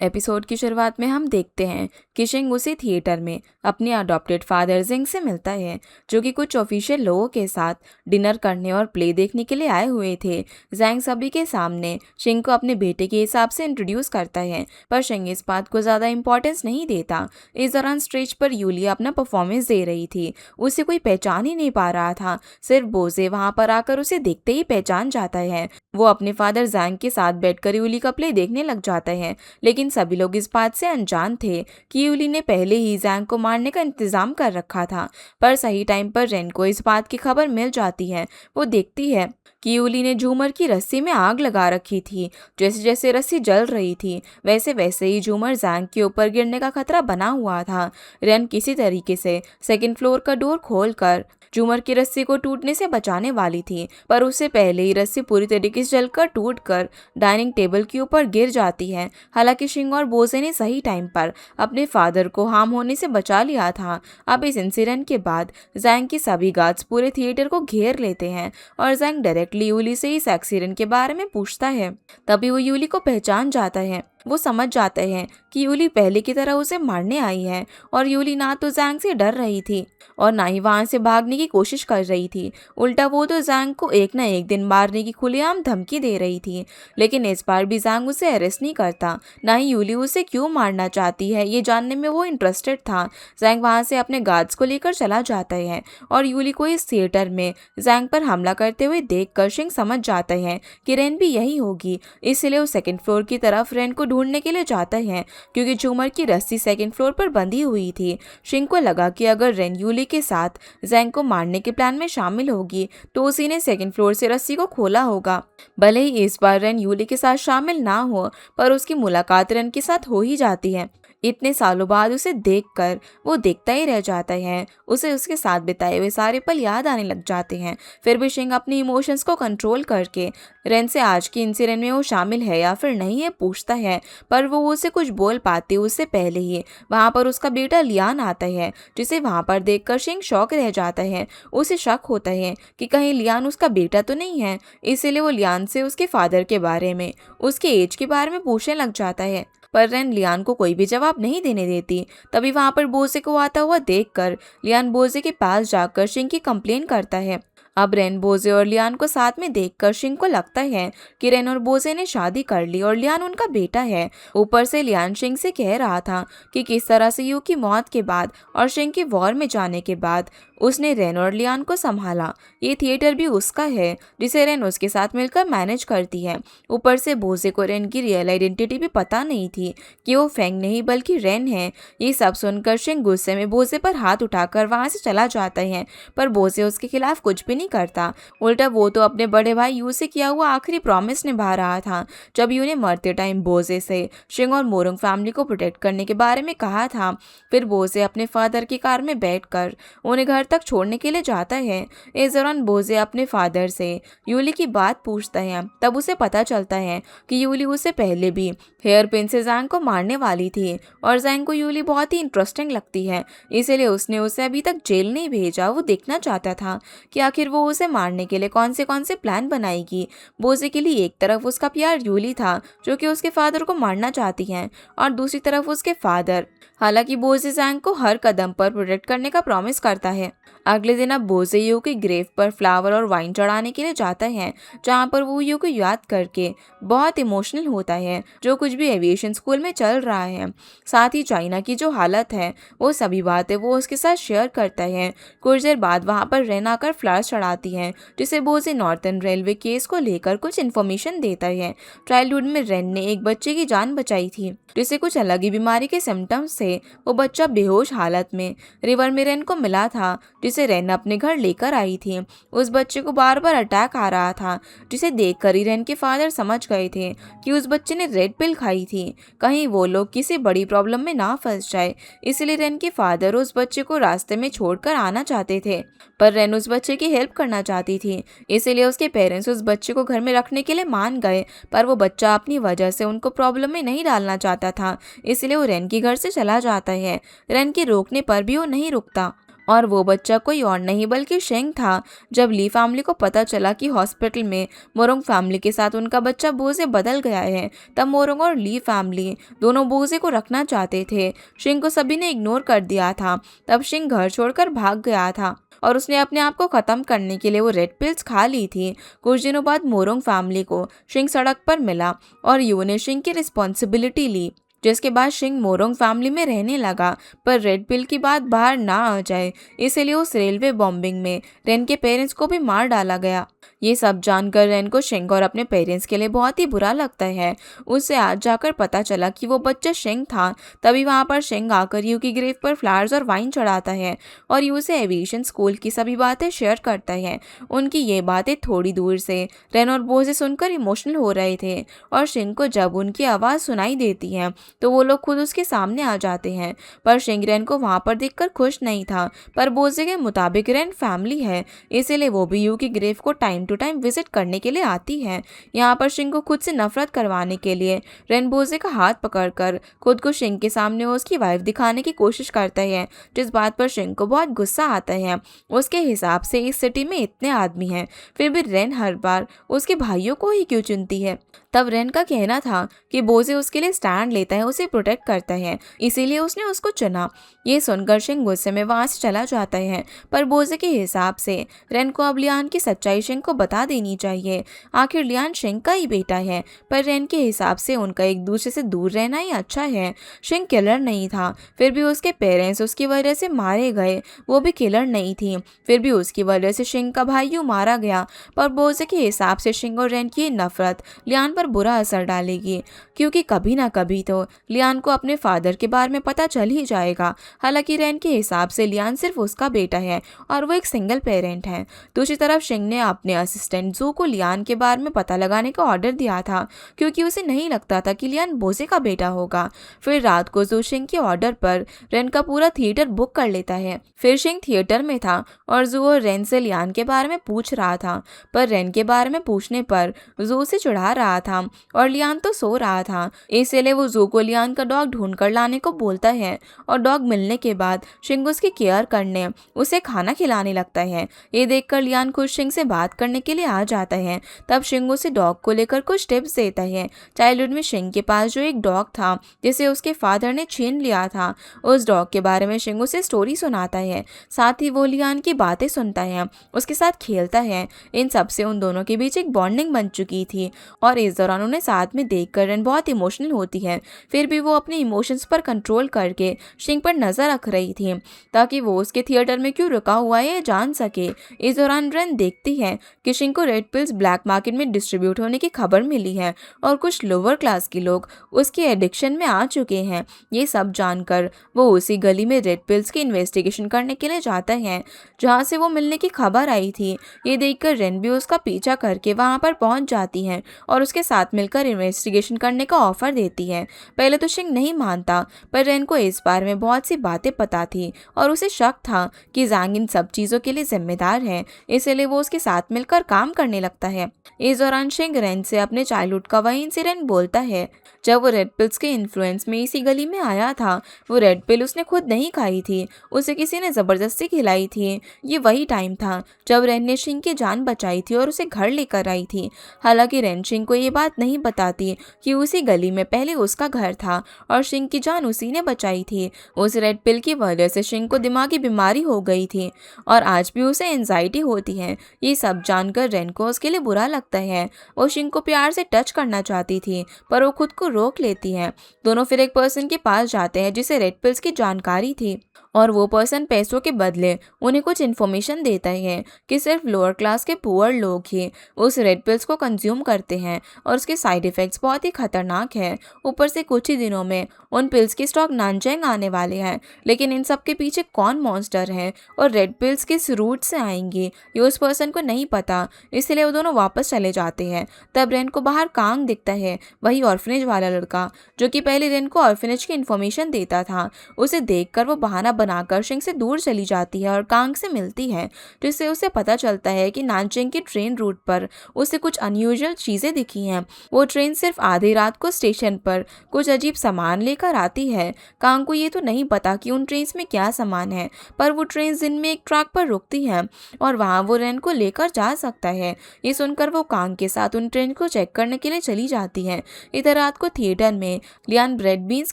Episode की शुरुआत में हम देखते हैं कि शिंग उसी थिएटर में अपने अडॉप्टेड फादर जिंग से मिलता है, जो कि कुछ ऑफिशियल लोगों के साथ डिनर करने और प्ले देखने के लिए आए हुए थे। जैंग सभी के सामने शिंग को अपने बेटे के हिसाब से इंट्रोड्यूस करता है, पर शिंग इस बात को ज़्यादा इंपॉर्टेंस नहीं देता। इस दौरान स्टेज पर यूलिया अपना परफॉर्मेंस दे रही थी। उसे कोई पहचान ही नहीं पा रहा था। सिर्फ बोजे वहां पर आकर उसे देखते ही पहचान जाता है। वो अपने फादर जैंग के साथ बैठकर यूली का प्ले देखने लग जाता है, लेकिन सभी लोग इस बात से अनजान थे कि यूली ने पहले ही जैंग को मारने का इंतजाम कर रखा था। पर सही टाइम पर रेन को इस बात की खबर मिल जाती है। वो देखती है कि यूली ने झूमर की रस्सी में आग लगा रखी थी। जैसे जैसे रस्सी जल रही थी, वैसे वैसे ही झूमर जैंग के ऊपर गिरने का खतरा बना हुआ था। रेन किसी तरीके से सेकंड फ्लोर का डोर खोलकर झूमर की रस्सी को टूटने से बचाने वाली थी, पर उससे पहले ही रस्सी पूरी तरीके से जलकर टूटकर डाइनिंग टेबल के ऊपर गिर जाती है। हालांकि शिंग और बोजे ने सही टाइम पर अपने फादर को हार्म होने से बचा लिया था। अब इस इंसिडेंट के बाद जैंग के सभी गार्ड्स पूरे थिएटर को घेर लेते हैं और जैंग डायरेक्टली यूली से इस एक्सीडेंट के बारे में पूछता है। तभी वो यूली को पहचान जाता है। वो समझ जाते हैं कि यूली पहले की तरह उसे मारने आई है, और यूली ना तो जैंग से डर रही थी और ना ही वहां से भागने की कोशिश कर रही थी। उल्टा वो तो जैंग को एक ना एक दिन मारने की खुलेआम धमकी दे रही थी। लेकिन इस बार भी जैंग उसे अरेस्ट नहीं करता, ना ही यूली उसे क्यों मारना चाहती है ये जानने में वो इंटरेस्टेड था। जैंग वहां से अपने गार्ड्स को लेकर चला जाता है और यूली को इस थिएटर में जैंग पर हमला करते हुए देखकर शिंग समझ जाता है कि रेन भी यही होगी। इसलिए वो सेकंड फ्लोर की तरफ रेन को ढूंढने के लिए जाता है, क्योंकि झूमर की रस्सी सेकंड फ्लोर पर बंधी हुई थी। शिंग को लगा कि अगर रेन यूली के साथ जैंग को मारने के प्लान में शामिल होगी तो उसी ने सेकंड फ्लोर से रस्सी को खोला होगा। भले ही इस बार रेन यूली के साथ शामिल ना हो, पर उसकी मुलाकात रेन के साथ हो ही जाती है। इतने सालों बाद उसे देखकर वो देखता ही रह जाता है। उसे उसके साथ बिताए हुए सारे पल याद आने लग जाते हैं। फिर भी शिंग अपने इमोशंस को कंट्रोल करके रेन से आज के इंसिडेंट में वो शामिल है या फिर नहीं है पूछता है, पर वो उसे कुछ बोल पाती उससे पहले ही वहां पर उसका बेटा लियान आता है, जिसे वहां पर देखकर शिंग शॉक रह जाता है। उसे शक होता है कि कहीं लियान उसका बेटा तो नहीं है, इसीलिए वो लियान से उसके फादर के बारे में, उसके एज के बारे में पूछने लग जाता है। पर रेन लियान को कोई भी जवाब नहीं देने देती। तभी वहां पर बोजे को आता हुआ देखकर लियान बोजे के पास जाकर शिंग की कंप्लेन करता है। अब रेन बोजे और लियान को साथ में देखकर शिंग को लगता है कि रेन और बोजे ने शादी कर ली और लियान उनका बेटा है। ऊपर से लियान शिंग से कह रहा था कि किस तरह से यू की मौत के बाद और शिंग के वॉर में जाने के बाद उसने रेन और लियान को संभाला। ये थिएटर भी उसका है, जिसे रेन उसके साथ मिलकर मैनेज करती है। ऊपर से बोजे को रेन की रियल आइडेंटिटी भी पता नहीं थी कि वो फेंग नहीं बल्कि रेन है। ये सब सुनकर शिंग गुस्से में बोजे पर हाथ उठाकर वहां से चला जाता है, पर बोजे उसके खिलाफ कुछ भी नहीं करता। उल्टा वो तो अपने बड़े भाई यू से किया हुआ आखिरी प्रॉमिस निभा रहा था, जब यू ने मरते टाइम बोजे से शिंग और मोरुंग फैमिली को प्रोटेक्ट करने के बारे में कहा था। फिर बोजे अपने फादर की कार में बैठकर उन्हें घर तक छोड़ने के लिए जाता है। इस दौरान बोजे अपने फादर से यूली की बात पूछता है। तब उसे पता चलता है कि यूली उसे पहले भी हेयर पिन से जैंग को मारने वाली थी और जैंग को यूली बहुत ही इंटरेस्टिंग लगती है, इसलिए उसने उसे अभी तक जेल नहीं भेजा। वो देखना चाहता था कि आखिर वो उसे मारने के लिए कौन से प्लान बनाएगी। बोजे के लिए एक तरफ उसका प्यार यूली था, जो कि उसके फादर को मारना चाहती है, और दूसरी तरफ उसके फादर। हालांकि बोजे जैंग को हर कदम पर प्रोटेक्ट करने का प्रॉमिस करता है। अगले दिन अब बोजे यू की ग्रेव पर फ्लावर और वाइन चढ़ाने के लिए जाता है, जहाँ पर वो यू को याद करके बहुत इमोशनल होता है, जो कुछ भी एविएशन स्कूल में चल रहा है। साथ ही चाइना की जो हालत है वो सभी बातें वो उसके साथ शेयर करता है। कुछ देर बाद वहाँ पर रेन आकर फ्लावर्स चढ़ाती है, जिसे बोजे नॉर्थर्न रेलवे केस को लेकर कुछ इन्फॉर्मेशन देता है। चाइल्डहुड में रेन ने एक बच्चे की जान बचाई थी, जिसे कुछ अलग ही बीमारी के सिम्टम्स थे। वो बच्चा बेहोश हालत में रिवर में रेन को मिला था, जिसे रेन अपने घर लेकर आई थी। उस बच्चे को बार बार अटैक आ रहा था, जिसे देखकर ही रेन के फादर समझ गए थे कि उस बच्चे ने रेड पिल खाई थी। कहीं वो लोग किसी बड़ी प्रॉब्लम में ना फंस जाए, इसलिए रेन के फादर उस बच्चे को रास्ते में छोड़कर आना चाहते थे। पर रेन उस बच्चे की हेल्प करना चाहती थी, इसीलिए उसके पेरेंट्स उस बच्चे को घर में रखने के लिए मान गए। पर वो बच्चा अपनी वजह से उनको प्रॉब्लम में नहीं डालना चाहता था, इसलिए वो रेन के घर से चला जाता है। रेन के रोकने पर भी वो नहीं रुकता और वो बच्चा कोई और नहीं बल्कि शेंग था। जब ली फैमिली को पता चला कि हॉस्पिटल में मोरोंग फैमिली के साथ उनका बच्चा बोझे बदल गया है, तब मोरोंग और ली फैमिली दोनों बोझे को रखना चाहते थे। शिंग को सभी ने इग्नोर कर दिया था। तब शिंग घर छोड़कर भाग गया था और उसने अपने आप को खत्म करने के लिए वो रेड पिल्स खा ली थी। कुछ दिनों बाद मोरोंग फैमिली को शिंग सड़क पर मिला और यू ने शिंग की रिस्पॉन्सिबिलिटी ली, जिसके बाद शिंग मोरोंग फैमिली में रहने लगा। पर रेड पिल की बात बाहर ना आ जाए, इसलिए उस रेलवे बॉम्बिंग में रेन के पेरेंट्स को भी मार डाला गया। ये सब जानकर रेन को शिंग और अपने पेरेंट्स के लिए बहुत ही बुरा लगता है। उसे आज जाकर पता चला कि वो बच्चा शिंग था। तभी वहाँ पर शिंग आकर यू की ग्रेव पर फ्लावर्स और वाइन चढ़ाता है और यू से एविएशन स्कूल की सभी बातें शेयर करता है। उनकी ये बातें थोड़ी दूर से रेन और बोझे सुनकर इमोशनल हो रहे थे और शिंग को जब उनकी आवाज़ सुनाई देती है तो वो लोग खुद उसके सामने आ जाते हैं। पर शिंग रेन को वहाँ पर देखकर खुश नहीं था। पर बोझे के मुताबिक रेन फैमिली है, इसीलिए वो भी यू की ग्रेव को टाइम टू टाइम विजिट करने के लिए आती है। यहाँ पर शिंग को खुद से नफरत करवाने के लिए रेन बोझे का हाथ पकड़कर खुद को शिंग के सामने उसकी वाइफ दिखाने की कोशिश करता है, जिस बात पर शिंग को बहुत गुस्सा आता है। उसके हिसाब से इस सिटी में इतने आदमी हैं, फिर भी रेन हर बार उसके भाइयों को ही क्यों चुनती है। तब रेन का कहना था कि बोझे उसके लिए स्टैंड लेता है, उसे प्रोटेक्ट करता है, इसीलिए उसने उसको चुना। ये सुनकर शिंग गुस्से में वहां से चला जाता है। पर बोझे के हिसाब से रेन को अब लियान की सच्चाई शिंग को बता देनी चाहिए। आखिर लियान शिंग का ही बेटा है, पर रेन के हिसाब से उनका एक दूसरे से दूर रहना ही अच्छा है। शिंग किलर नहीं था, फिर भी उसके पेरेंट्स उसकी वजह से मारे गए। वो भी किलर नहीं थी, फिर भी उसकी वजह से शिंग का भाई यूं मारा गया। पर बोझे के हिसाब से शिंग और रेन की नफरत लियान पर बुरा असर डालेगी, क्योंकि कभी ना कभी तो लियान को अपने फादर के बारे में पता चल ही जाएगा। हालांकि रेन के हिसाब से लियान सिर्फ उसका बेटा है और वो एक सिंगल पेरेंट है। दूसरी तरफ शिंग ने अपने असिस्टेंट जू को लियान के बारे में पता लगाने का ऑर्डर दिया था, क्योंकि उसे नहीं लगता था कि लियान बोझे का बेटा होगा। फिर रात को जू शिंग के ऑर्डर पर रेन का पूरा थिएटर बुक कर लेता है। फिर शिंग थिएटर में था और जू और रेन से लियान के बारे में पूछ रहा था, पर रेन के बारे में पूछने पर जू से चिढ़ा रहा था और लियान तो सो रहा था। इसलिए वो जू को लियान का डॉग ढूंढ कर लाने को बोलता है और डॉग मिलने के बाद शिंग उसकी केयर करने उसे खाना खिलाने लगता है। ये देखकर लियान खुद शिंग से बात करने के लिए आ जाता है। तब शिंग उसे डॉग को लेकर कुछ टिप्स देता है। चाइल्डहुड में शिंग के पास जो एक डॉग था जिसे उसके फादर ने छीन लिया था, उस डॉग के बारे में शिंग उसे स्टोरी सुनाता है। साथ ही वो लियान की बातें सुनता है, उसके साथ खेलता है। इन सब से उन दोनों के बीच एक बॉन्डिंग बन चुकी थी और इस दौरान उन्हें साथ में देखकर रेन बहुत इमोशनल होती है। फिर भी वो अपने इमोशंस पर कंट्रोल करके शिंग पर नजर रख रही थी ताकि वो उसके थिएटर में क्यों रुका हुआ है जान सके। इस दौरान रेन देखती है कि शिंग को रेड पिल्स ब्लैक मार्केट में डिस्ट्रीब्यूट होने की खबर मिली है और कुछ लोअर क्लास के लोग उसके एडिक्शन में आ चुके हैं। ये सब जानकर वो उसी गली में रेड पिल्स की इन्वेस्टिगेशन करने के लिए जाता है जहाँ से वो मिलने की खबर आई थी। ये देखकर रेन भी उसका पीछा करके वहाँ पर पहुँच जाती है और उसके साथ मिलकर इन्वेस्टिगेशन करने का ऑफर देती है। पहले तो शिंग नहीं मानता, पर रेन को इस बारे में बहुत सी बातें पता थी और उसे शक था कि ज़ैंग इन सब चीज़ों के लिए जिम्मेदार है, इसलिए वो उसके साथ मिलकर काम करने लगता है। इस दौरान शिंग रेन से अपने चाइल्डहुड का वही इंसिडेंट बोलता है जब वो रेड पिल्स के इन्फ्लुएंस में इसी गली में आया था। वो रेड पिल उसने खुद नहीं खाई थी, उसे किसी ने ज़बरदस्ती खिलाई थी। ये वही टाइम था जब रेन ने शिंग की जान बचाई थी और उसे घर लेकर आई थी। हालांकि रेन शिंग को ये बात नहीं बताती कि उसी गली में पहले उसका घर था और शिंग की जान उसी ने बचाई थी। उस रेड पिल की वजह से शिंग को दिमागी बीमारी हो गई थी और आज भी उसे एंजाइटी होती है। ये सब जानकर रेन को उसके लिए बुरा लगता है। वो शिंग को प्यार से टच करना चाहती थी, पर वो खुद को रोक लेती है। दोनों फिर एक पर्सन के पास जाते हैं जिसे रेड पिल्स की जानकारी थी और वो पर्सन पैसों के बदले उन्हें कुछ इन्फॉर्मेशन देता है कि सिर्फ लोअर क्लास के पुअर लोग ही उस रेड पिल्स को कंज्यूम करते हैं और उसके साइड इफ़ेक्ट्स बहुत ही खतरनाक है। ऊपर से कुछ ही दिनों में उन पिल्स के स्टॉक नानचेंग आने वाले हैं, लेकिन इन सब के पीछे कौन मॉन्स्टर है और रेड पिल्स किस रूट से आएंगी ये उस पर्सन को नहीं पता, इसलिए वो दोनों वापस चले जाते हैं। तब रेन को बाहर कांग दिखता है, वही ऑर्फनेज वाला लड़का जो कि पहले रेन को ऑर्फनेज की इन्फॉर्मेशन देता था। उसे देखकर वो बहाना बनाकर शिंग से दूर चली जाती है और कांग से मिलती है, जिससे उसे पता चलता है कि नानचिंग की ट्रेन रूट पर उसे कुछ अनयूजुअल चीजें दिखी हैं। वो ट्रेन सिर्फ आधी रात को स्टेशन पर कुछ अजीब सामान लेकर आती है। कांग को ये तो नहीं पता कि उन ट्रेन में क्या सामान है, पर वो ट्रेन दिन में एक ट्रैक पर रुकती है और वहां वो रेन को लेकर जा सकता है। ये सुनकर वो कांग के साथ उन ट्रेन को चेक करने के लिए चली जाती है। इधर रात को थिएटर में लियान ब्रेड बीन्स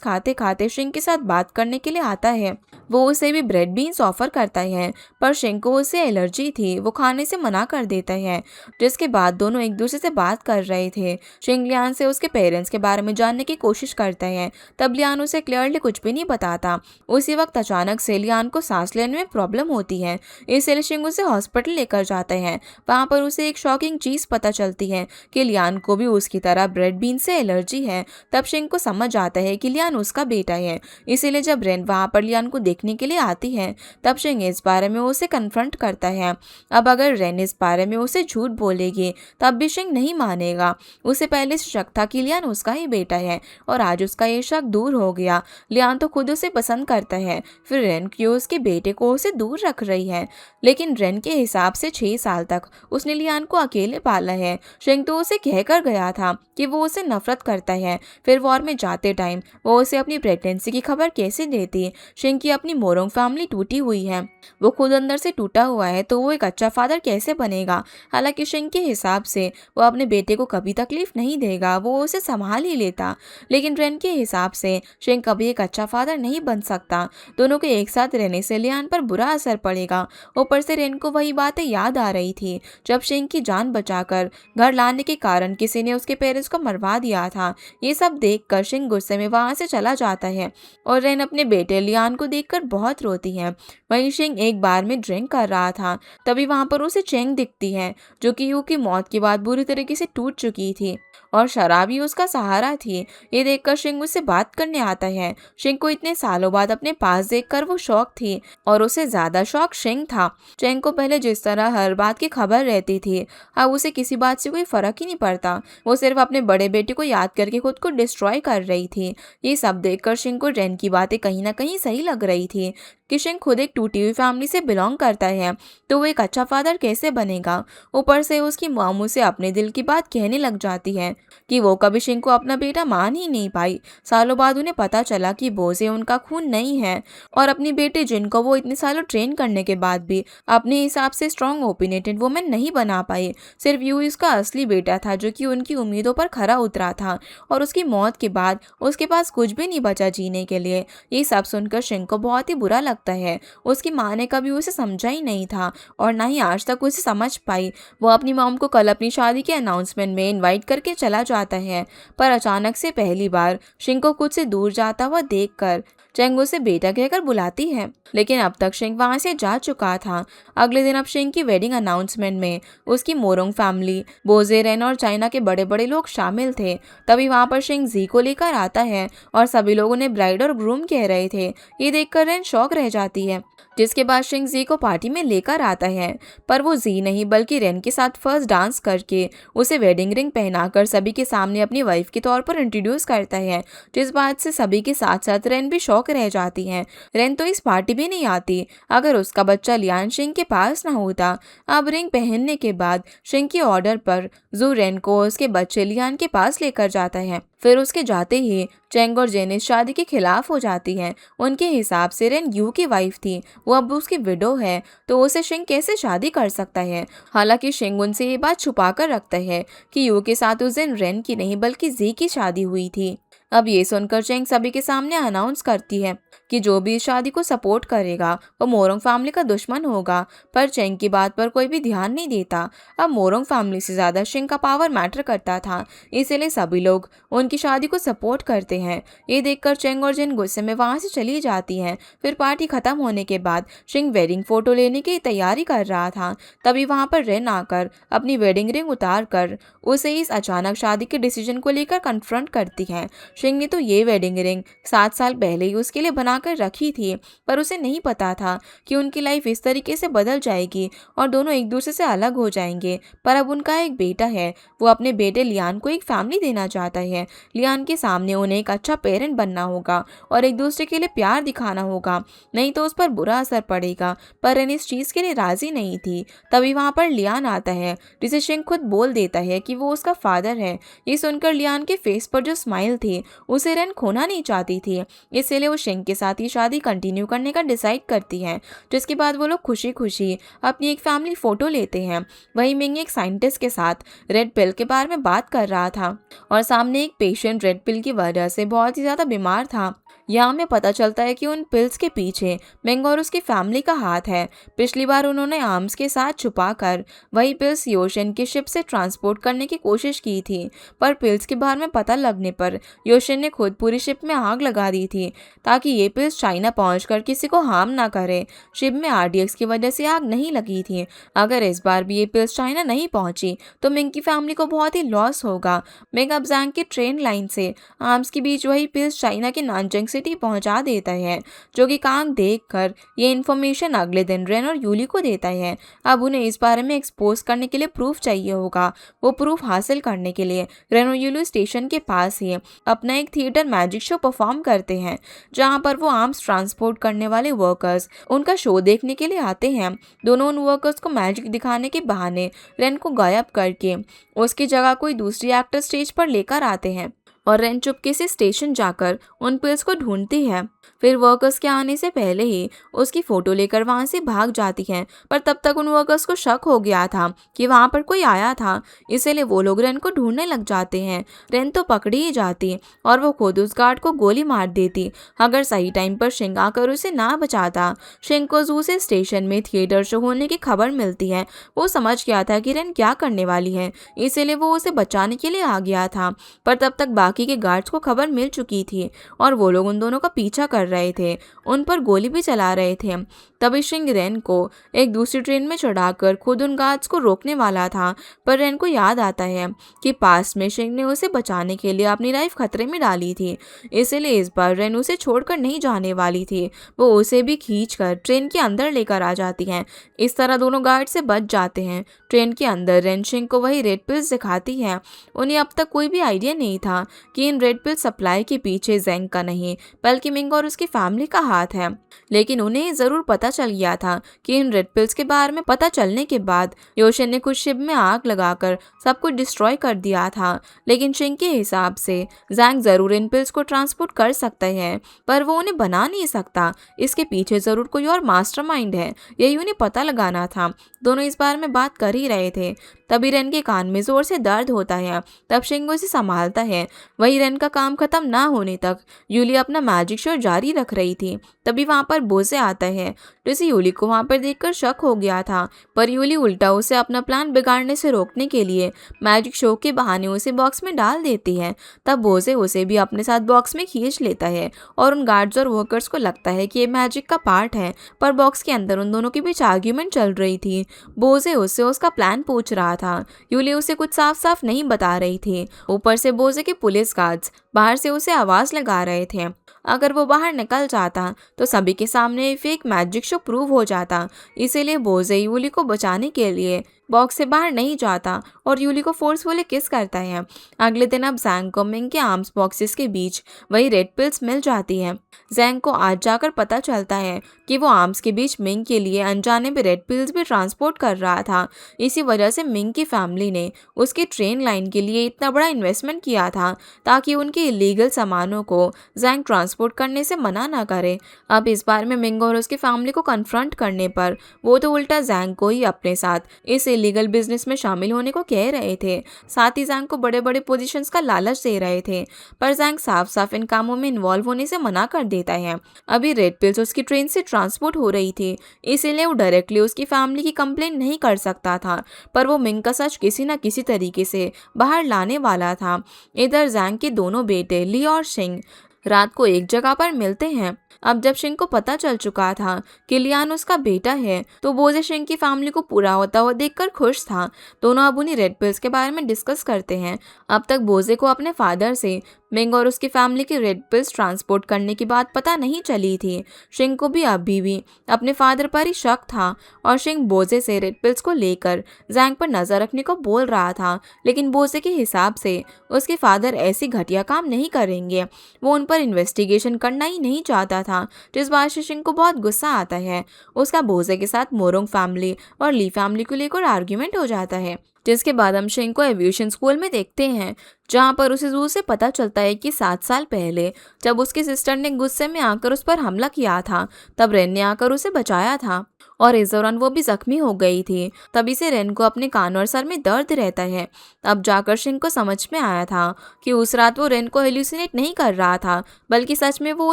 खाते खाते शिंग के साथ बात करने के लिए आता है। वो उसे भी ब्रेड बीन्स ऑफर करता है, पर शिंग को उसे एलर्जी थी, वो खाने से मना कर देता है। जिसके बाद दोनों एक दूसरे से बात कर रहे थे। शिंग लियान से उसके पेरेंट्स के बारे में जानने की कोशिश करता है, तब लियान उसे क्लियरली कुछ भी नहीं बताता। उसी वक्त अचानक से लियान को सांस लेने में प्रॉब्लम होती है, इसलिए शिंग उसे हॉस्पिटल लेकर जाता है। वहाँ पर उसे एक शॉकिंग चीज पता चलती है कि लियान को भी उसकी तरह ब्रेड बीन से एलर्जी है। तब शिंग को समझ आता है कि लियान उसका बेटा है, इसीलिए जब रेन वहाँ पर लियान को देखने के लिए आती है, तब शिंग इस बारे में उसे कन्फ्रंट करता है। अब अगर रेन इस बारे में उसे झूठ बोलेगी, तब भी शिंग नहीं मानेगा। उसे पहले से शक था कि लियान उसका ही बेटा है और आज उसका ये शक दूर हो गया। लियान तो खुद उसे पसंद करता है, फिर रेन क्यों उसके बेटे को उसे दूर रख रही है। लेकिन रेन के हिसाब से 6 साल तक उसने लियान को अकेले पाला है। शिंग तो उसे कहकर गया था कि वो उसे नफरत करता है, फिर वॉर में जाते टाइम वो उसे अपनी प्रेगनेंसी की खबर कैसे देती। शिंग की अपनी मोरोंग फैमिली टूटी हुई है, वो खुद अंदर से टूटा हुआ है, तो वो एक अच्छा फादर कैसे बनेगा। हालांकि शिंग के हिसाब से वो अपने बेटे को कभी तकलीफ नहीं देगा, वो उसे संभाल ही लेता। लेकिन रेन के हिसाब से शिंग कभी एक अच्छा फादर नहीं बन सकता। दोनों के एक साथ रहने से लियान पर बुरा असर पड़ेगा। ऊपर से रेन को वही बातें याद आ रही थी जब शिंग की जान बचाकर घर लाने के कारण किसी ने उसके पेरेंट्स को मरवा दिया था। ये सब देखकर शिंग गुस्से में वहां से चला जाता है और रेन अपने बेटे लियान को देखकर बहुत रोती है। वहीं शिंग एक बार में ड्रिंक कर रहा था, तभी वहां पर उसे चेंग दिखती है, जो कि यू की मौत के बाद बुरी तरीके से टूट चुकी थी और शराब ही उसका सहारा थी। ये देखकर शिंग उससे बात करने आता है। शिंग को इतने सालों बाद अपने पास देखकर वो शौक थी और उसे ज्यादा शौक शिंग था। शिंग को पहले जिस तरह हर बात की खबर रहती थी, अब उसे किसी बात से कोई फर्क ही नहीं पड़ता। वो सिर्फ अपने बड़े बेटे को याद करके खुद को डिस्ट्रॉय कर रही थी। ये सब देखकर शिंग को रेन की बातें कहीं ना कहीं सही लग रही थी कि शिंग खुद एक टूटी हुई फैमिली से बिलोंग करता है, तो वो एक अच्छा फादर कैसे बनेगा। ऊपर से उसकी मॉम उसे अपने दिल की बात कहने लग जाती है कि वो कभी शिंग को अपना बेटा मान ही नहीं पाई। सालों बाद उन्हें पता चला कि बोझे उनका खून नहीं है और अपनी बेटे जिनको वो इतने सालों ट्रेन करने के बाद भी अपने हिसाब से स्ट्रॉन्ग ओपिनियटेड वुमेन नहीं बना पाई। सिर्फ यू इसका असली बेटा था, जो कि उनकी उम्मीदों पर खरा उतरा था और उसकी मौत के बाद उसके पास कुछ भी नहीं बचा जीने के लिए। ये सब सुनकर शिंग को बहुत ही बुरा लगता है। उसकी माँ ने कभी उसे समझा ही नहीं था और ना ही आज तक उसे समझ पाई। वो अपनी मॉम को कल अपनी शादी के अनाउंसमेंट में इनवाइट करके चला जाता है, पर अचानक से पहली बार शिंग को खुद से दूर जाता हुआ देखकर चेंग उसे बेटा कहकर बुलाती है, लेकिन अब तक शिंग वहां से जा चुका था। अगले दिन अब शिंग की वेडिंग अनाउंसमेंट में उसकी मोरोंग फैमिली, बोजे, रेन और चाइना के बड़े बड़े लोग शामिल थे। तभी वहां पर शिंग जी को लेकर आता है और सभी लोगों ने ब्राइड और ग्रूम कह रहे थे। ये देखकर रेन शॉक रह जाती है, जिसके बाद शिंग जी को पार्टी में लेकर आता है, पर वो जी नहीं बल्कि रेन के साथ फर्स्ट डांस करके उसे वेडिंग रिंग पहनाकर सभी के सामने अपनी वाइफ के तौर पर इंट्रोड्यूस करता है, जिस बात से सभी के साथ साथ रेन भी शौक रह जाती है। रेन तो इस पार्टी भी नहीं आती अगर उसका बच्चा लियान शिंग के पास ना होता। अब रिंग पहनने के बाद शिंग के ऑर्डर पर जू रेन को उसके बच्चे लियान के पास लेकर जाता है। फिर उसके जाते ही चेंग और जेनिस शादी के खिलाफ हो जाती है। उनके हिसाब से रेन यू की वाइफ थी, वो अब उसकी विडो है, तो उसे शिंग कैसे शादी कर सकता है। हालांकि शिंग उनसे ये बात छुपा कर रखता है कि यू के साथ उस दिन रेन की नहीं बल्कि जी की शादी हुई थी। अब ये सुनकर चेंग सभी के सामने अनाउंस करती है कि जो भी इस शादी को सपोर्ट करेगा वो मोरोंग फैमिली का दुश्मन होगा, पर चेंग की बात पर कोई भी ध्यान नहीं देता। अब मोरोंग फैमिली से ज्यादा शिंग का पावर मैटर करता था, इसीलिए सभी लोग उनकी शादी को सपोर्ट करते हैं। ये देखकर चेंग और जिन गुस्से में वहां से चली जाती हैं। फिर पार्टी खत्म होने के बाद शिंग वेडिंग फोटो लेने की तैयारी कर रहा था, तभी वहां पर रेन आकर अपनी वेडिंग रिंग उतार कर उसे इस अचानक शादी के डिसीजन को लेकर कन्फ्रंट करती है। शिंग ने तो ये वेडिंग रिंग 7 साल पहले ही उसके लिए बनाकर रखी थी, पर उसे नहीं पता था कि उनकी लाइफ इस तरीके से बदल जाएगी और दोनों एक दूसरे से अलग हो जाएंगे। पर अब उनका एक बेटा है, वो अपने बेटे लियान को एक फैमिली देना चाहता है। लियान के सामने उन्हें एक अच्छा पेरेंट बनना होगा और एक दूसरे के लिए प्यार दिखाना होगा, नहीं तो उस पर बुरा असर पड़ेगा। पर रेन इस चीज के लिए राजी नहीं थी। तभी वहां पर लियान आता है, जिसे शिंग खुद बोल देता है कि वो उसका फादर है। ये सुनकर लियान के फेस पर जो स्माइल थी उसे रेन खोना नहीं चाहती थी, इसलिए वो शिंग के साथ ही शादी कंटिन्यू करने का डिसाइड करती है। जिसके बाद वो लोग खुशी खुशी अपनी एक फैमिली फोटो लेते हैं। वहीं मिंग एक साइंटिस्ट के साथ रेड पिल के बारे में बात कर रहा था और सामने एक पेशेंट रेड पिल की वजह से बहुत ही ज्यादा बीमार था। यहाँ हमें पता चलता है कि उन पिल्स के पीछे मिंग और उसकी फैमिली का हाथ है। पिछली बार उन्होंने आर्म्स के साथ छुपाकर वही पिल्स योशन की शिप से ट्रांसपोर्ट करने की कोशिश की थी, पर पिल्स के बारे में पता लगने पर योशन ने खुद पूरी शिप में आग लगा दी थी ताकि ये पिल्स चाइना पहुंचकर किसी को हार्म ना करे। शिप में आरडीएक्स की वजह से आग नहीं लगी थी। अगर इस बार भी ये पिल्स चाइना नहीं पहुंची तो मिंग की फैमिली को बहुत ही लॉस होगा। मिंग अब जैंग की ट्रेन लाइन से आर्म्स के बीच वही पिल्स चाइना के नानजिंग सिटी पहुंचा देता है, जो कि कांग देखकर ये इन्फॉर्मेशन अगले दिन रेन और यूली को देता है। अब उन्हें इस बारे में एक्सपोज करने के लिए प्रूफ चाहिए होगा। वो प्रूफ हासिल करने के लिए रेन और यूली स्टेशन के पास ही अपना एक थिएटर मैजिक शो परफॉर्म करते हैं, जहां पर वो आर्म्स ट्रांसपोर्ट करने वाले वर्कर्स उनका शो देखने के लिए आते हैं। दोनों उन वर्कर्स को मैजिक दिखाने के बहाने रेन को गायब करके उसकी जगह कोई दूसरी एक्टर स्टेज पर लेकर आते हैं और रेन चुपके से स्टेशन जाकर उन पिल्स को ढूंढती है। फिर वर्कर्स के आने से पहले ही उसकी फोटो लेकर वहां से भाग जाती है, पर तब तक उन वर्कर्स को शक हो गया था कि वहां पर कोई आया था, इसलिए वो लोग रेन को ढूंढने लग जाते हैं। रेन तो पकड़ी ही जाती और वो खुद उस गार्ड को गोली मार देती अगर सही टाइम पर शिंग आकर उसे ना बचाता। शिंग को जू से स्टेशन में थिएटर शो होने की खबर मिलती है। वो समझ गया था कि रेन क्या करने वाली है, इसीलिए वो उसे बचाने के लिए आ गया था, पर तब तक बाकी के गार्ड्स को खबर मिल चुकी थी और वो लोग उन दोनों का पीछा कर रहे थे, उन पर गोली भी चला रहे थे। तभी शिंग रेन को एक दूसरी ट्रेन में चढ़ाकर खुद उन गार्ड्स को रोकने वाला था, पर रेन को याद आता है कि पास में शिंग ने उसे बचाने के लिए अपनी लाइफ खतरे में डाली थी, इसलिए इस बार रेन उसे छोड़कर नहीं जाने वाली थी। वो उसे भी खींचकर ट्रेन के अंदर लेकर आ जाती है। इस तरह दोनों गार्ड से बच जाते हैं। ट्रेन के अंदर रेन शिंग को वही रेड पिल्स दिखाती है। उन्हें अब तक कोई भी आइडिया नहीं था कि इन रेड पिल सप्लाई के पीछे जैंग का नहीं बल्कि मिंग और उसकी फैमिली का हाथ है, लेकिन उन्हें जरूर पता चल गया था कि इन रेड पिल्स के बारे में पता चलने के बाद योशन ने कुछ शिप में आग लगाकर सब कुछ डिस्ट्रॉय कर दिया था। लेकिन शिंग के हिसाब से जैंग जरूर इन पिल्स को ट्रांसपोर्ट कर सकता है, पर वो उन्हें बना नहीं सकता। इसके पीछे जरूर कोई और मास्टरमाइंड है, यही उन्हें पता लगाना था। दोनों इस बारे में बात कर ही रहे थे, तभी रेन के कान में जोर से दर्द होता है। तब शिंग उसे संभालता है। वही रेन का काम खत्म ना होने तक यूली अपना मैजिक शो जारी रख रही थी। तभी वहां पर बोसे आता है, जिसे यूली को वहां पर देखकर शक हो गया था, पर यूली उल्टा उसे अपना प्लान बिगाड़ने से रोकने के लिए मैजिक शो के बहाने उसे बॉक्स में डाल देती है। तब बोसे उसे भी अपने साथ बॉक्स में खींच लेता है और उन गार्ड्स और वर्कर्स को लगता है कि ये मैजिक का पार्ट है, पर बॉक्स के अंदर उन दोनों के बीच आर्ग्यूमेंट चल रही थी। बोसे उससे उसका प्लान पूछ रहा था। यूली उसे कुछ साफ साफ नहीं बता रही थी। ऊपर से बोसे के पुलिस गार्ड्स बाहर से उसे आवाज लगा रहे थे। अगर वो बाहर निकल जाता तो सभी के सामने फेक मैजिक शो प्रूव हो जाता, इसीलिए बोसे यूली को बचाने के लिए बॉक्स से बाहर नहीं जाता और यूली को फोर्सफुली किस करता है। अगले दिन अब जैंग को मिंग के आर्म्स बॉक्सेस के बीच वही रेड पिल्स मिल जाती है। जैंग को आज जाकर पता चलता है कि वो आर्म्स के बीच मिंग के लिए अनजाने में रेड पिल्स भी ट्रांसपोर्ट कर रहा था। इसी वजह से मिंग की फैमिली ने उसकी ट्रेन लाइन के लिए इतना बड़ा इन्वेस्टमेंट किया था ताकि उनके इलीगल सामानों को जैंग ट्रांसपोर्ट करने से मना ना करे। अब इस बार में मिंग और उसकी फैमिली को कन्फ्रंट करने पर वो तो उल्टा जैंग को ही अपने साथ इस इलीगल बिजनेस में शामिल होने को कह रहे थे। साथ ही जैंग को बड़े बड़े पोजीशंस का लालच दे रहे थे, पर जैंग साफ साफ इन कामों में इन्वॉल्व होने से मना कर देता है। अभी रेड पिल्स उसकी ट्रेन से ट्रांसपोर्ट हो रही थी, इसीलिए वो डायरेक्टली उसकी फैमिली की कंप्लेंट नहीं कर सकता था, पर वो मिंग का सच किसी न किसी तरीके से बाहर लाने वाला था। इधर जैंग के दोनों बेटे ली और शिंग रात को एक जगह पर मिलते हैं। अब जब शिंग को पता चल चुका था कि लियान उसका बेटा है तो बोजे शिंग की फैमिली को पूरा होता हुआ देखकर खुश था। दोनों अब उन्हीं रेड पिल्स के बारे में डिस्कस करते हैं। अब तक बोजे को अपने फादर से मिंग और उसकी फैमिली की रेड पिल्स ट्रांसपोर्ट करने की बात पता नहीं चली थी। शिंग को भी अभी भी अपने फादर पर ही शक था और शिंग बोजे से रेड पिल्स को लेकर जैंग पर नजर रखने को बोल रहा था, लेकिन बोजे के हिसाब से उसके फादर ऐसी घटिया काम नहीं करेंगे। वो उन पर इन्वेस्टिगेशन करना ही नहीं चाहता था, जिस बात से शिंग को बहुत गुस्सा आता है। उसका बोजे के साथ मोरोंग फैमिली और ली फैमिली को लेकर आर्ग्यूमेंट हो जाता है, जिसके बाद हम शिंग को एविएशन स्कूल में देखते हैं, जहाँ पर उसे जू से पता चलता है कि 7 साल पहले जब उसकी सिस्टर ने गुस्से में आकर उस पर हमला किया था, तब रेन ने आकर उसे बचाया था और इस दौरान वो भी जख्मी हो गई थी। तभी से रेन को अपने कान और सर में दर्द रहता है। अब जाकर शिंग को समझ में आया था कि उस रात वो रेन को हेल्यूसिनेट नहीं कर रहा था, बल्कि सच में वो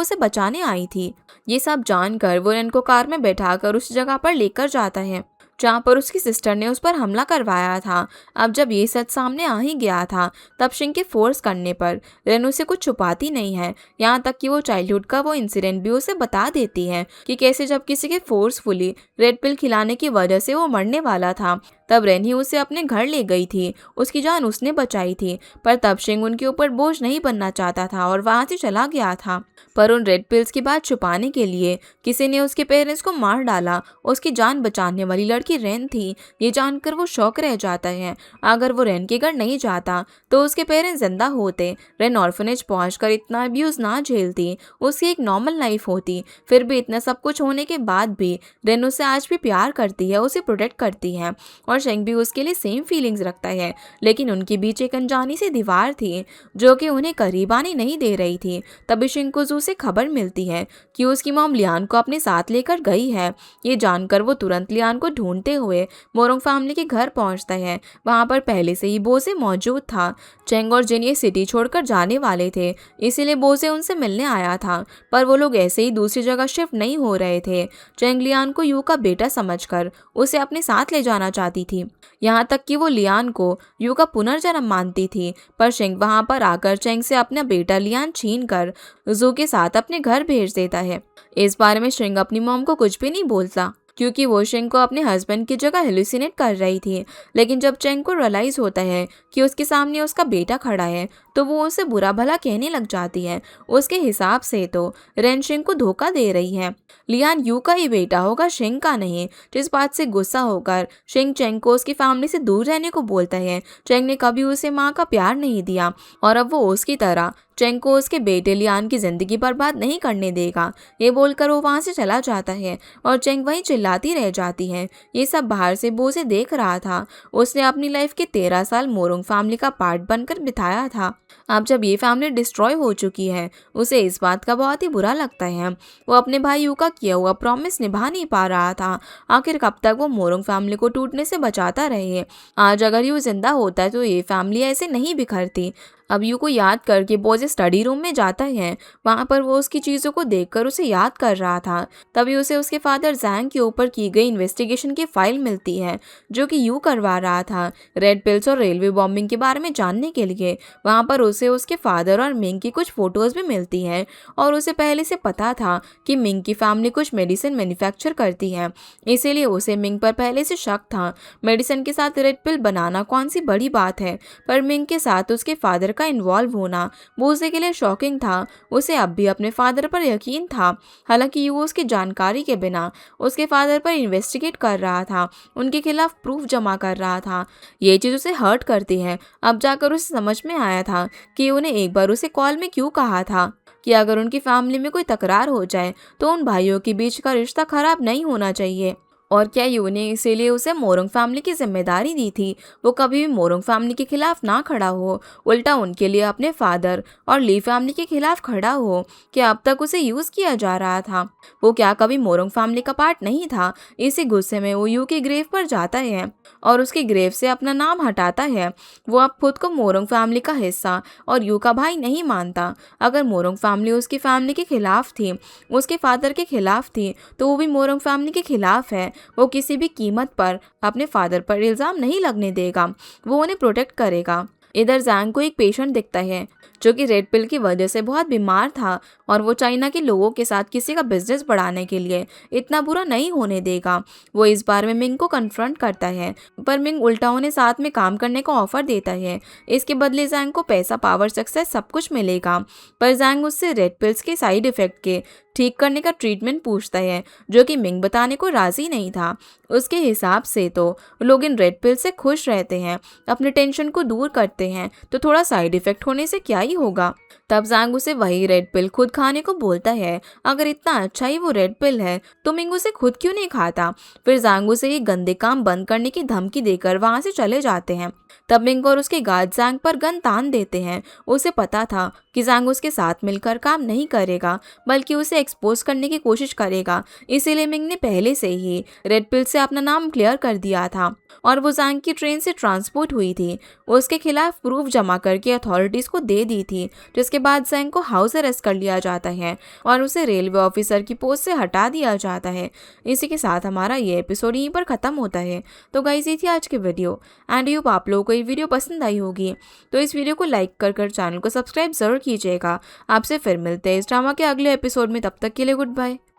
उसे बचाने आई थी। ये सब जानकर वो रेन को कार में बैठाकर उस जगह पर लेकर जाता है जहाँ पर उसकी सिस्टर ने उस पर हमला करवाया था। अब जब ये सच सामने आ ही गया था, तब शिंग के फोर्स करने पर रेन उसे कुछ छुपाती नहीं है। यहाँ तक कि वो चाइल्डहुड का वो इंसिडेंट भी उसे बता देती है कि कैसे जब किसी के फोर्सफुली रेड पिल खिलाने की वजह से वो मरने वाला था, तब रेन ही उसे अपने घर ले गई थी। उसकी जान उसने बचाई थी, पर तब शिंग उनके ऊपर बोझ नहीं बनना चाहता था और वहां से चला गया था। पर उन रेड पिल्स की बात छुपाने के लिए किसी ने उसके पेरेंट्स को मार डाला। उसकी जान बचाने वाली लड़की रेन थी। ये जानकर वो शौक रह जाता है। अगर वो रेन के घर नहीं जाता तो उसके पेरेंट्स जिंदा होते। रेन ऑर्फनेज पहुंचकर इतना अब्यूज ना झेलती, उसकी एक नॉर्मल लाइफ होती। फिर भी इतना सब कुछ होने के बाद भी रेन उसे आज भी प्यार करती है, उसे प्रोटेक्ट करती है और शिंग भी उसके लिए सेम फीलिंग्स रखता है। लेकिन उनके बीच एक अनजानी सी दीवार थी जो कि उन्हें करीब आने नहीं दे रही थी। तभी शिंग को जू से खबर मिलती है कि उसकी मॉम लियान को अपने साथ लेकर गई है। ये जानकर वो तुरंत लियान को ढूंढते हुए मोरोंग फैमिली के घर पहुंचता है। वहां पर पहले से ही बोजे मौजूद था। चेंग और जिन ये सिटी छोड़कर जाने वाले थे, इसीलिए बोजे उनसे मिलने आया था, पर वो लोग ऐसे ही दूसरी जगह शिफ्ट नहीं हो रहे थे। चेंग लियान को यू का बेटा समझकर उसे अपने साथ ले जाना चाहती थी। यहाँ तक कि वो लियान को यू का पुनर्जन्म मानती थी, पर शिंग वहां पर आकर चेंग से अपना बेटा लियान छीन कर जू के साथ अपने घर भेज देता है। इस बारे में शिंग अपनी मॉम को कुछ भी नहीं बोलता, क्योंकि वो चेंग को अपने हस्बैंड की जगह हेलुसिनेट कर रही थी। लेकिन जब चेंग को रियलाइज होता है कि उसके सामने उसका बेटा खड़ा है, तो वो उसे बुरा भला कहने लग जाती है। उसके हिसाब से तो रेन शिंग को धोखा दे रही है। लियान यू का ही बेटा होगा, शिंग का नहीं। जिस बात से गुस्सा होकर शिंग चेंग को उसकी फैमिली से दूर रहने को बोलता है। चेंग ने कभी उसे माँ का प्यार नहीं दिया और अब वो उसकी तरह चेंग को उसके बेटे लियान की जिंदगी बर्बाद नहीं करने देगा। ये बोलकर वो वहां से चला जाता है और चेंग वहीं चिल्लाती रह जाती है। ये सब बाहर से बोजे देख रहा था। उसने अपनी लाइफ के 13 साल मोरोंग फैमिली का पार्ट बनकर बिताया था। अब जब ये फैमिली डिस्ट्रॉय हो चुकी है, उसे इस बात का बहुत ही बुरा लगता है। वो अपने भाई यू का किया हुआ प्रॉमिस निभा नहीं पा रहा था। आखिर कब तक वो मोरोंग फैमिली को टूटने से बचाता रहे। आज अगर यू जिंदा होता तो ये फैमिली ऐसे नहीं बिखरती। अब यू को याद करके बोजे स्टडी रूम में जाता है। वहां पर वो उसकी चीजों को देखकर उसे याद कर रहा था। तभी उसे उसके फादर जैंग के ऊपर की गई इन्वेस्टिगेशन की फाइल मिलती है, जो कि यू करवा रहा था रेड पिल्स और रेलवे बॉम्बिंग के बारे में जानने के लिए। वहां पर उसे उसके फादर और मिंग की कुछ फोटोज भी मिलती है और उसे पहले से पता था कि मिंग की फैमिली कुछ मेडिसिन मैन्युफैक्चर करती है, इसीलिए उसे मिंग पर पहले से शक था। मेडिसिन के साथ रेड पिल बनाना कौन सी बड़ी बात है, पर मिंग के साथ उसके फादर का इन्वॉल्व होना बोजे के लिए शॉकिंग था। उसे अब भी अपने फादर पर यकीन था, हालांकि वो उसकी जानकारी के बिना उसके फादर पर इन्वेस्टिगेट कर रहा था, उनके खिलाफ प्रूफ जमा कर रहा था। ये चीज उसे हर्ट करती है। अब जाकर उसे समझ में आया था कि उन्हें एक बार उसे कॉल में क्यों कहा था कि अगर उनकी फैमिली में कोई तकरार हो जाए तो उन भाइयों के बीच का रिश्ता खराब नहीं होना चाहिए। और क्या यू ने इसीलिए उसे मोरोंग फैमिली की जिम्मेदारी दी थी। वो कभी भी मोरोंग फैमिली के खिलाफ ना खड़ा हो, उल्टा उनके लिए अपने फादर और ली फैमिली के खिलाफ खड़ा हो। क्या अब तक उसे यूज किया जा रहा था? वो क्या कभी मोरोंग फैमिली का पार्ट नहीं था? इसी गुस्से में वो यू के ग्रेव पर जाता है और उसके ग्रेव से अपना नाम हटाता है। वो अब खुद को मोरोंग फैमिली का हिस्सा और यू का भाई नहीं मानता। अगर मोरोंग फैमिली उसकी फैमिली के खिलाफ थी, उसके फादर के खिलाफ थी, तो वो भी मोरोंग फैमिली के खिलाफ है। वो किसी भी कीमत पर अपने फादर पर इल्जाम नहीं लगने देगा। वो उन्हें प्रोटेक्ट करेगा। इधर जैंग को एक पेशेंट दिखता है जो कि रेड पिल की वजह से बहुत बीमार था और वो चाइना के लोगों के साथ किसी का बिजनेस बढ़ाने के लिए इतना बुरा नहीं होने देगा। वो इस बार में मिंग को कन्फ्रंट करता है, पर मिंग उल्टा उन्हें साथ में काम करने का ऑफर देता है। इसके बदले जैंग को पैसा, पावर, सक्सेस सब कुछ मिलेगा। पर जैंग उससे रेड पिल्स के साइड इफेक्ट के ठीक करने का ट्रीटमेंट पूछता है, जो कि मिंग बताने को राजी नहीं था। उसके हिसाब से तो लोग इन रेड पिल से खुश रहते हैं, अपने टेंशन को दूर करते हैं, तो थोड़ा साइड इफेक्ट होने से क्या ही होगा। तब जैंग उसे वही रेड पिल खुद खाने को बोलता है। अगर इतना अच्छा ही वो रेड पिल है तो मिंग उसे खुद क्यों नहीं खाता। फिर जैंग उसे ये गंदे काम बंद करने की धमकी देकर वहां से चले जाते हैं। तब मिंग और उसके गार्ड जैंग पर गन तान देते हैं। उसे पता था कि जैंग उसके साथ मिलकर काम नहीं करेगा, बल्कि उसे एक्सपोज करने की कोशिश करेगा। इसीलिए मिंग ने पहले से ही रेड पिल से अपना नाम क्लियर कर दिया था और वो जैंग की ट्रेन से ट्रांसपोर्ट हुई थी। उसके खिलाफ प्रूफ जमा करके अथॉरिटीज को दे दी थी, जिसके बाद जैंग को हाउस अरेस्ट कर लिया जाता है और उसे रेलवे ऑफिसर की पोस्ट से हटा दिया जाता है। इसी के साथ हमारा ये एपिसोड यहीं पर ख़त्म होता है। तो गाइस, ये थी आज की वीडियो एंड होप आप लोगों को ये वीडियो पसंद आई होगी। तो इस वीडियो को लाइक कर चैनल को सब्सक्राइब जरूर कीजिएगा। आपसे फिर मिलते हैं इस ड्रामा के अगले एपिसोड में। तब तक के लिए गुड बाय।